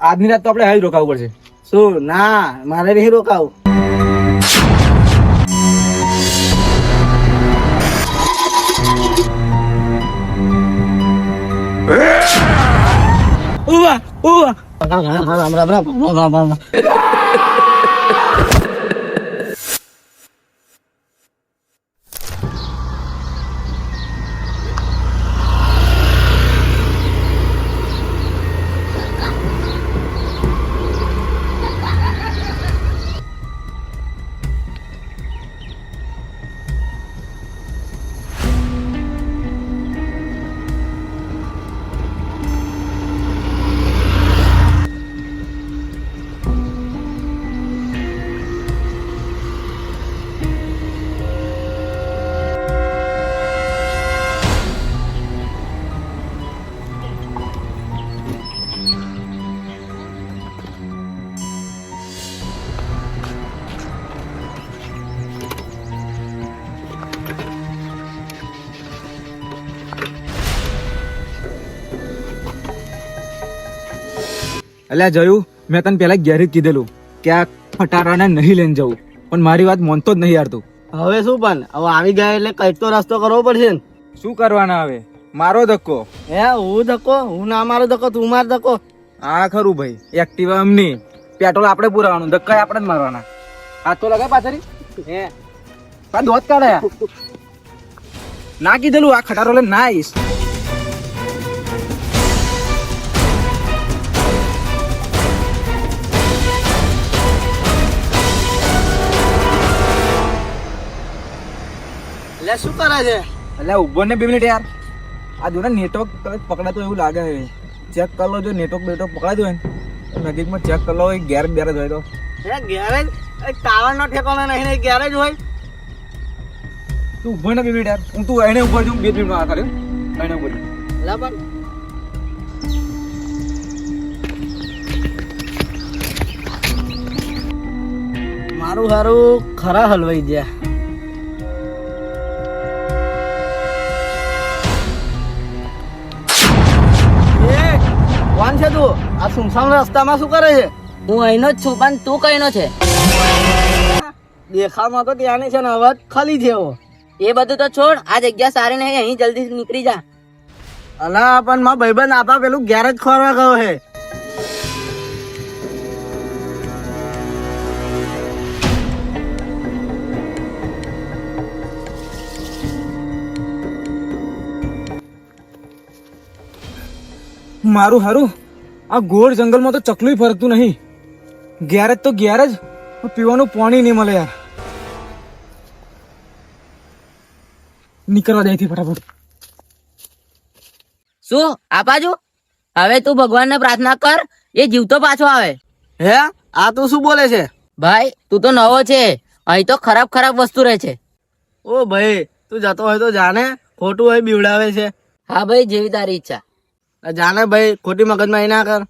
આજની રાત તો આપણે હાઈ રોકાવું પડશે. શું? ના, મારે નહીં રોકાવું. ઉવા ઉવા રામ રામ રામ. અલ્યા જોયું, મેં તને પેલા ઘેર જ કીધેલું કે આ ખટારાને નહીં લઈને જવું, પણ મારી વાત માનતો જ નહીં યાર તું. હવે શું પણ હવે આવી ગયા એટલે કઈક તો રસ્તો કરવો પડશે ને. શું કરવાના હવે? મારો ધક્કો. હે, હું ધક્કો? હું ના મારો ધક્કો, તું માર ધક્કો. હા ખરું ભાઈ, એક્ટિવા એમની, પેટ્રોલ આપણે પુરાવાનું, ધક્કા આપણે જ મારવાના. હાથ તો લગાય પાછળ. હે, પા દોત કાઢ્યા. ના કીધેલું આ ખટારો લઈને ના આવીશ. એટલે શું કરે છે? એટલે ઉભો ને 2 મિનિટ યાર. આ જો ને નેટવર્ક પકડાતું એવું લાગે છે. ચેક કરી લો, જો નેટવર્ક પકડાતું હોય ને તો નજીકમાં ચેક કરી લો, ગેરેજ બેરેજ હોય તો. હે, ગેરેજ? ટાવર નો ઠેકાણો નહીં, ગેરેજ હોય. તું ઉભો ને 2 મિનિટ યાર. હું તું એને ઉપર છું, 2 મિનિટમાં આ કર્યો એને ઉપર. લા પણ મારું હારું ખરા હલવાઈ ગયા. કોણ છે તું? આ સુમસામ રસ્તામાં શું કરે છે? હું અહીંનો જ છું, પણ તું કઈનો છે? દેખાવમાં તો ત્યાંની છે ને અવાજ ખાલી છે એવો. એ બધું તો છોડ, આ જગ્યા સારી નહીં, અહીં જલ્દી નીકળી જા. અલા પણ મારા ભાઈબંધ આપા પેલું ગેરેજ ખોરવા ગયો છે. મારું હારું, આ ગોળ જંગલમાં તો ચકલું ફરકતું નહીં. ગેરેજ તો ગેરેજ, પીવાનું પાણી નહીં મળે યાર. નીકળવા દે અહીંથી ફટાફટ. શું આપાજુ? હવે તું ભગવાનને પ્રાર્થના કર, એ જીવતો પાછો આવે. હે, આ તું શું બોલે છે? ભાઈ તું તો નવો છે, અહીં તો ખરાબ ખરાબ વસ્તુ રહે છે. ઓ ભાઈ, તું જતો હોય તો જાને, ખોટું હોય બીવડાવે છે. હા ભાઈ, જેવી તારી ઈચ્છા. જાને ભાઈ, ખોટી મગજમાં ના કર.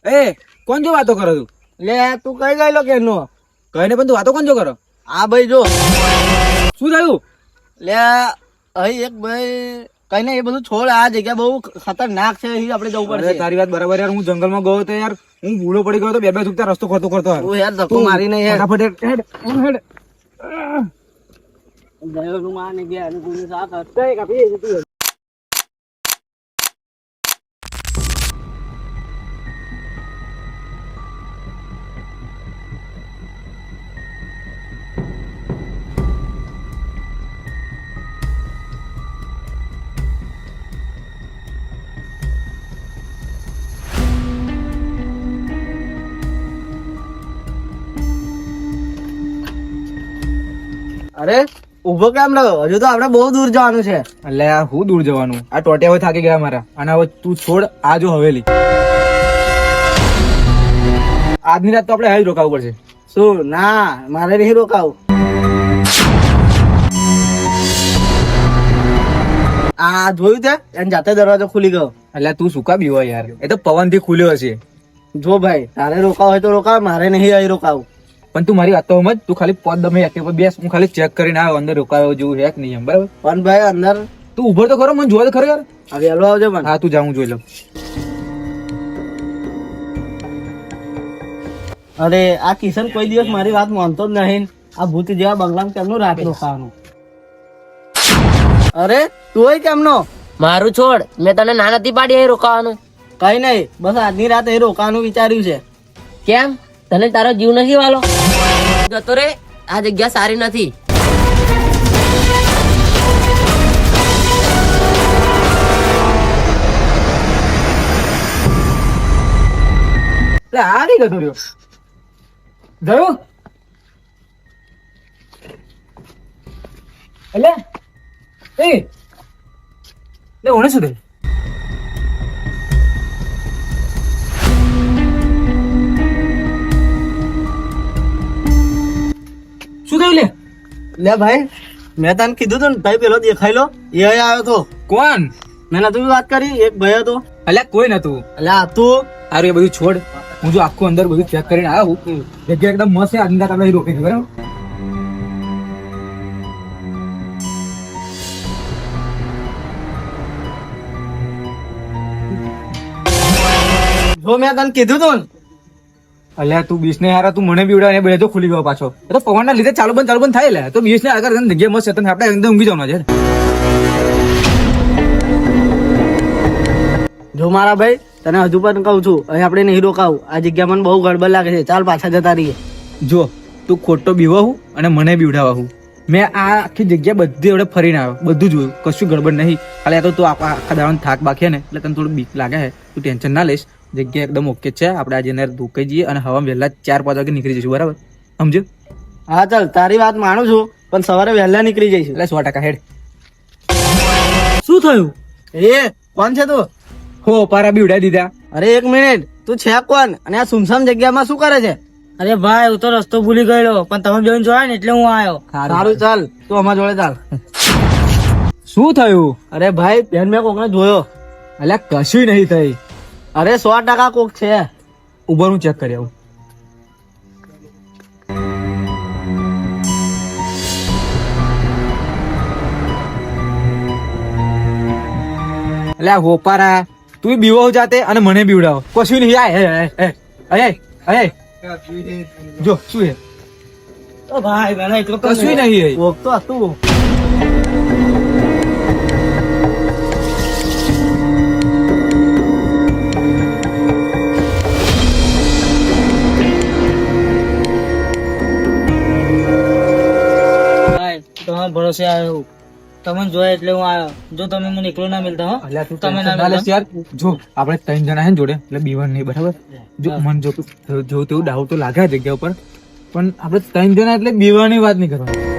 એ કોણ જો વાતો કરો તું? લે તું કઈ ગયેલો કે નો? કહીને પણ તું વાતો કોણ જો કરો? આ ભાઈ જો શું થયું? લે અહીં એક ભાઈ કઈ ને, એ બધું છોડ. આ જગ્યા બહુ ખતરનાક છે, અહીં આપણે જવું અરે પડશે. તારી વાત બરાબર યાર. હું જંગલમાં ગયો તો યાર, હું ભૂલો પડી ગયો તો 2 ચૂકતા રસ્તો ખોતો કરતો તું યાર ધક્કો મારી નહીં યાર. ફટાફટ હેડ હેડ. ગયોનું માની ગયા અને પોલીસ આ કરતા કાપી તું. અરે ઉભો કેમ રહ્યો? હજુ તો આપણે બહુ દૂર જવાનું છે. એટલે આ હું દૂર જવાનું? આ ટોટિયા હવે થાકી ગયા મારા. અને હવે તું છોડ, આ જો હવેલી. આજની રાત તો આપણે હાઈ રોકાવું પડશે. શું? ના, મારે નહીં રોકાવું. આ જોયું તે? એને જાતે દરવાજો ખુલી ગયો. એટલે તું શું કા બીવો યાર? એ તો પવન થી ખુલ્યો હશે. જો ભાઈ, તારે રોકાવ હોય તો રોકાવ, મારે નહીં અહીં રોકાવું. પણ તું મારી વાત તો સમજ. તું ખાલી પદ દમે એક્ટિવ પર બેસ, હું ખાલી ચેક કરીને આવ અંદર રોકાયો જેવું છે કે નહીં એમ. બરાબર? પણ ભાઈ અંદર તું ઉભો તો ખરો, મને જોવા તો ખરો યાર. હવે વહેલો આવજો. પણ હા તું જા, હું જોઈ લઉં. અરે આ કિશન કોઈ દિવસ મારી વાત માનતો જ નહીં. આ ભૂત જેવા બંગલામાં કેમનું રાત રોકાવાનું? અરે તું કેમનો? મારું છોડ, મેં તને ના નથી પાડી અહીં રોકાવાનું. કઈ નહીં, બસ આજની રાત એ રોકાવાનું વિચાર્યું છે. કેમ, તને તારો જીવ નથી વાલો? જતો રે, આ જગ્યા સારી નથી. એટલે આ કઈ ગતો રહ્યો ગયો એટલે ઓને શું થયું? શું થયું લે? લે ભાઈ, મેં તને કીધું તું ને ભાઈ પેલો દેખાય લો એ આવ્યો તો. કોણ? મેં નતું વાત કરી, એક ભાઈ હતો. અલ્યા કોઈ નતું. અલ્યા તું સારું એ બધું છોડ. હું જો આખું અંદર બધું ચેક કરીને આવ્યો જગ્યા એકદમ મસ્ત છે. આજની રાત આપણે રોકી બરાબર. જો મેં તને કીધું તું ને. અલ્યા તું બીસ ને હારા તું મને બીવડાવે ને બધો ખુલી ગયો પાછો. એ તો પવનના લીધે ચાલુ બંધ થાય લે. તો બીસ ને આગળ જગ્યા મસ્ત છે, તને આપણે અંદર ઊંઘી જવાનું છે. જો મારા ભાઈ, તને હજુ પણ કહું છું, અહીં આપણે નહીં રોકાવું. આ જગ્યા મને બહુ ગડબડ લાગે છે. ચાલ પાછા જતા રહીએ. જો તું ખોટો બીવા હું અને મને બીવડાવા હું. મેં આ આખી જગ્યા બધી આપણે ફરીને આવ્યો, બધું જોયું, કશું ગડબડ નહીં. ખાલી આ તો તું આખા દાવાનો થાક બાકી ને એટલે તને થોડું બીક લાગે છે. તું ટેન્શન ના લઈશ, જગ્યા એકદમ ઓકે છે. આપણે આજે એને ધોકાઈ જઈએ અને હવા વહેલા 4-5 વાગે નીકળી જઈશું, બરાબર? સમજો? હા ચાલ, તારી વાત માનું છું, પણ સવારે વહેલા નીકળી જઈશું. એટલે 100% હેડ. શું થયું? એ કોણ છે તું? હો પારા બીવડાવી દીધા. અરે એક મિનિટ, તું છે કોણ અને આ સુમસામ જગ્યામાં શું કરે છે? અરે ભાઈ, હું તો રસ્તો ભૂલી ગયેલો, પણ તમે જોઈને જોયા ને એટલે હું આવ્યો. સારું ચાલ, તું અમારા જોડે ચાલ. શું થયું? અરે ભાઈ, બેન મેં કોકને જોયો. અલ્યા કશું નહીં થઈ. અરે 100% કોક છે. ઉભર હું ચેક કરી આવું. અલ્યા હોપારા, તું બીવો જાતે અને મને બીવડાવો. કશું નહીં. આય જો શું હે? તો ભાઈ મને એટલું કશું નહીં. કોક તો હતું. તમારા ભરોસે આવ્યો, તમે જોયા એટલે હું આવ્યો. જો તમે મને એકલો ના મિલતા હો. અલ્યા તું તમે ટેન્શન ના લેશ યાર. જો આપણે 3 જણા હે ને જોડે, એટલે બીવન નહીં, બરાબર? જો મન જો તેવું ડાઉટ તો લાગે આ જગ્યા ઉપર, પણ આપણે 3 જણા એટલે બીવાની વાત નહીં કરવાની.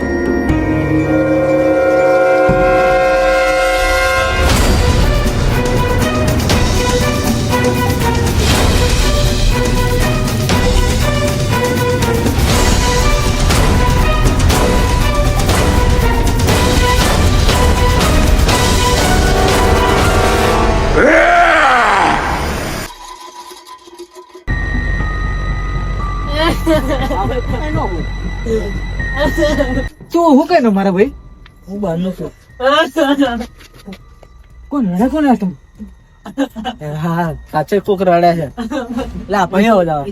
તો હું કઈ મારા ભાઈ, હું બહારનું છું. કોણ રડે? કોણ હતો? હા સાચે કોક રડે છે. એટલે આપણે આવો જાવ.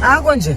આ કોણ છે?